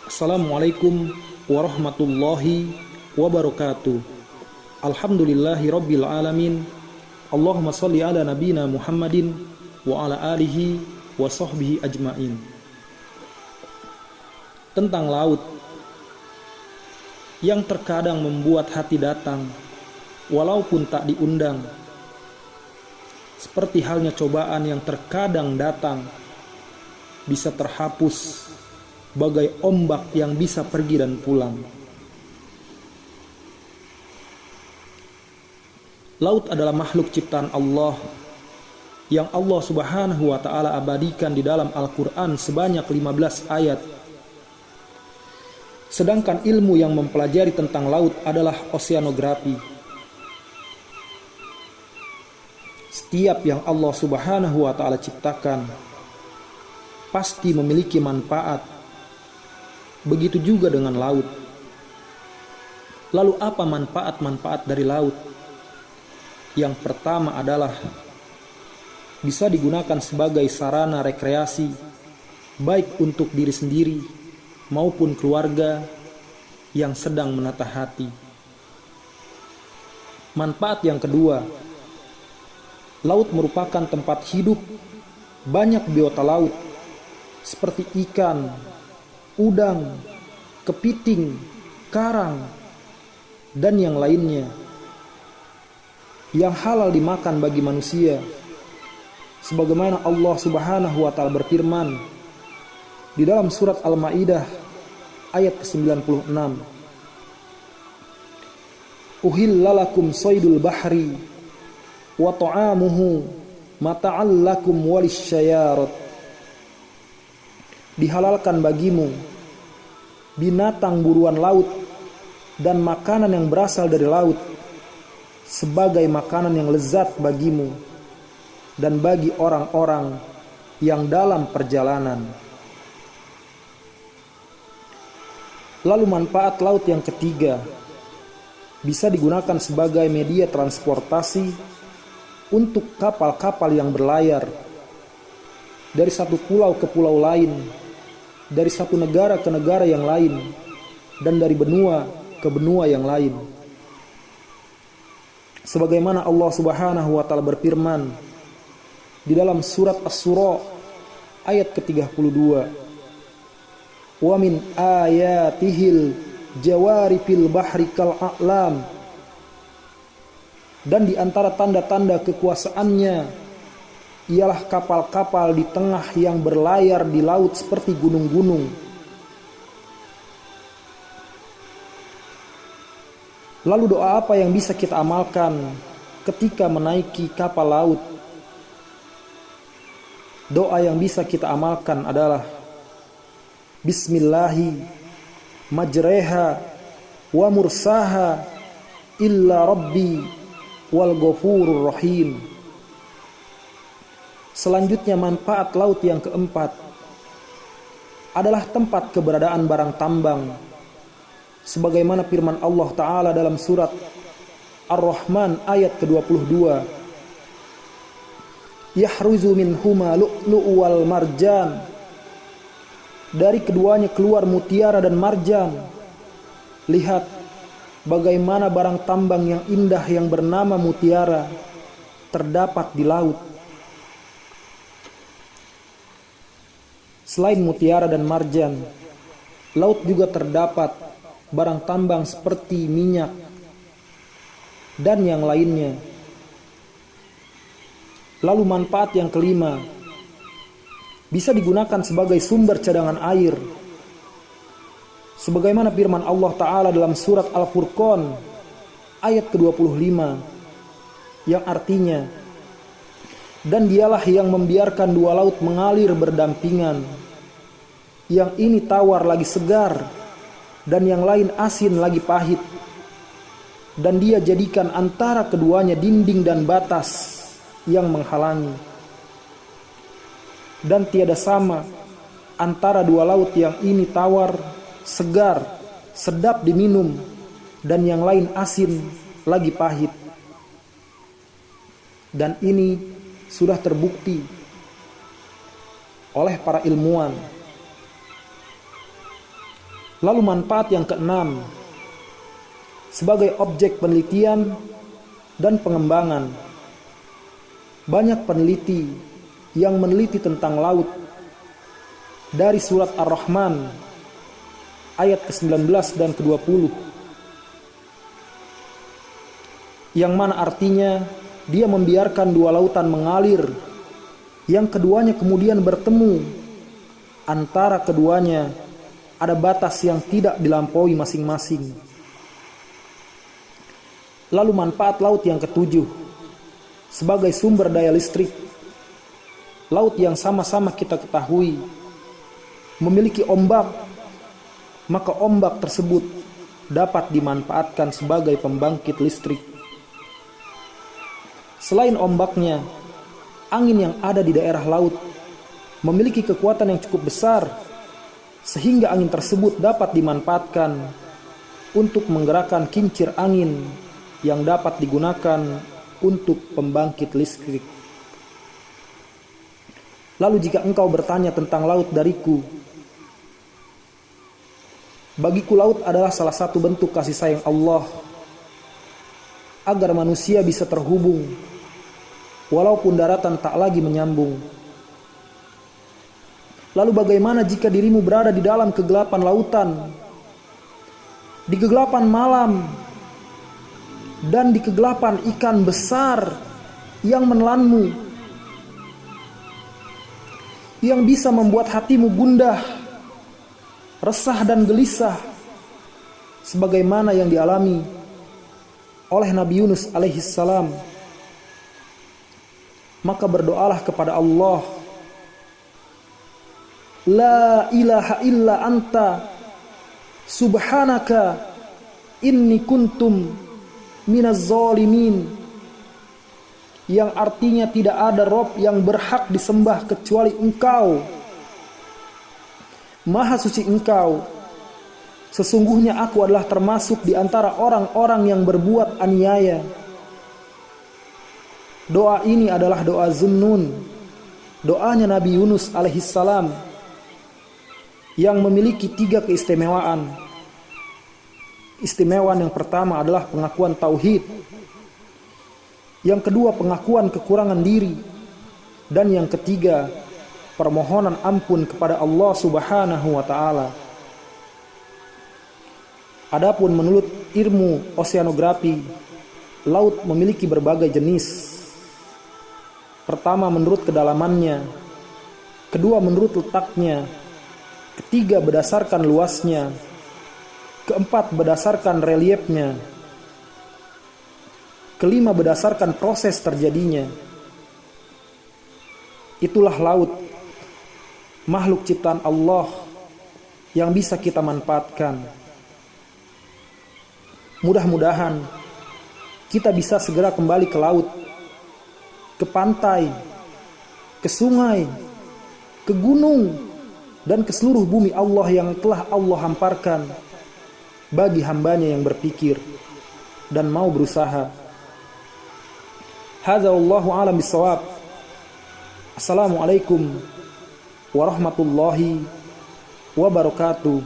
Assalamualaikum warahmatullahi wabarakatuh. Alhamdulillahi rabbil alamin. Allahumma salli ala nabina Muhammadin wa ala alihi wa sahbihi ajmain. Tentang laut yang terkadang membuat hati datang walaupun tak diundang, seperti halnya cobaan yang terkadang datang bisa terhapus bagai ombak yang bisa pergi dan pulang. Laut adalah makhluk ciptaan Allah yang Allah Subhanahu wa ta'ala abadikan di dalam Al-Quran sebanyak 15 ayat. Sedangkan ilmu yang mempelajari tentang laut adalah oseanografi. Setiap yang Allah Subhanahu wa ta'ala ciptakan pasti memiliki manfaat. Begitu juga dengan laut. Lalu apa manfaat-manfaat dari laut? Yang pertama adalah bisa digunakan sebagai sarana rekreasi, baik untuk diri sendiri maupun keluarga yang sedang menatah hati. Manfaat yang kedua, laut merupakan tempat hidup banyak biota laut seperti ikan, udang, kepiting, karang, dan yang lainnya yang halal dimakan bagi manusia, sebagaimana Allah Subhanahu wa ta'ala berfirman di dalam surat Al-Maidah ayat ke-96, uhillalakum saydul bahri wa ta'amuhu mata'allakum walisyayarat. Dihalalkan bagimu binatang buruan laut dan makanan yang berasal dari laut sebagai makanan yang lezat bagimu dan bagi orang-orang yang dalam perjalanan. Lalu manfaat laut yang ketiga, bisa digunakan sebagai media transportasi untuk kapal-kapal yang berlayar dari satu pulau ke pulau lain, dari satu negara ke negara yang lain, dan dari benua ke benua yang lain. Sebagaimana Allah Subhanahu wa ta'ala berfirman di dalam surat Asy-Syura ayat ke-32, wa min ayatihil jawari fil bahri kal a'lam, dan di antara tanda-tanda kekuasaannya ialah kapal-kapal di tengah yang berlayar di laut seperti gunung-gunung. Lalu doa apa yang bisa kita amalkan ketika menaiki kapal laut? Doa yang bisa kita amalkan adalah Bismillahi majreha wa mursaha illa rabbi wal ghafurur rahim. Selanjutnya manfaat laut yang keempat adalah tempat keberadaan barang tambang, sebagaimana firman Allah Ta'ala dalam surat Ar-Rahman ayat ke-22, yahruzu minhuma lu'lu'u wal marjan, dari keduanya keluar mutiara dan marjan. Lihat bagaimana barang tambang yang indah yang bernama mutiara terdapat di laut. Selain mutiara dan marjan, laut juga terdapat barang tambang seperti minyak dan yang lainnya. Lalu manfaat yang kelima, bisa digunakan sebagai sumber cadangan air, sebagaimana firman Allah Ta'ala dalam surat Al-Furqan ayat ke-25, yang artinya, dan dialah yang membiarkan dua laut mengalir berdampingan, yang ini tawar lagi segar dan yang lain asin lagi pahit, dan dia jadikan antara keduanya dinding dan batas yang menghalangi, dan tiada sama antara dua laut yang ini tawar, segar, sedap diminum, dan yang lain asin lagi pahit. Dan ini sudah terbukti oleh para ilmuwan Lalu manfaat yang keenam, sebagai objek penelitian dan pengembangan. Banyak peneliti yang meneliti tentang laut dari surat Ar-Rahman ayat ke-19 dan ke-20, yang mana artinya dia membiarkan dua lautan mengalir, yang keduanya kemudian bertemu. Antara keduanya ada batas yang tidak dilampaui masing-masing. Lalu manfaat laut yang ketujuh, sebagai sumber daya listrik. Laut yang sama-sama kita ketahui memiliki ombak, maka ombak tersebut dapat dimanfaatkan sebagai pembangkit listrik. Selain ombaknya, angin yang ada di daerah laut memiliki kekuatan yang cukup besar, sehingga angin tersebut dapat dimanfaatkan untuk menggerakkan kincir angin yang dapat digunakan untuk pembangkit listrik. Lalu jika engkau bertanya tentang laut dariku, bagiku laut adalah salah satu bentuk kasih sayang Allah agar manusia bisa terhubung walaupun daratan tak lagi menyambung. Lalu bagaimana jika dirimu berada di dalam kegelapan lautan, di kegelapan malam, dan di kegelapan ikan besar yang menelanmu, yang bisa membuat hatimu gundah, resah dan gelisah, sebagaimana yang dialami oleh Nabi Yunus alaihissalam. Maka berdoalah kepada Allah, La ilaha illa anta subhanaka inni kuntum minaz zalimin, yang artinya tidak ada Rob yang berhak disembah kecuali Engkau. Maha suci Engkau. Sesungguhnya aku adalah termasuk di antara orang-orang yang berbuat aniaya. Doa ini adalah doa Zunnun, doanya Nabi Yunus alaihissalam, yang memiliki 3 keistimewaan. Istimewaan yang pertama adalah pengakuan tauhid, yang kedua pengakuan kekurangan diri, dan yang ketiga permohonan ampun kepada Allah Subhanahu wa taala. Adapun menurut ilmu oseanografi, laut memiliki berbagai jenis. Pertama menurut kedalamannya, kedua menurut letaknya, ketiga berdasarkan luasnya, keempat berdasarkan reliefnya, kelima berdasarkan proses terjadinya. Itulah laut, makhluk ciptaan Allah yang bisa kita manfaatkan. Mudah-mudahan kita bisa segera kembali ke laut, ke pantai, ke sungai, ke gunung, dan ke seluruh bumi Allah yang telah Allah hamparkan bagi hambanya yang berpikir dan mau berusaha. Hadza wallahu a'lam bissawab. Assalamualaikum warahmatullahi wabarakatuh.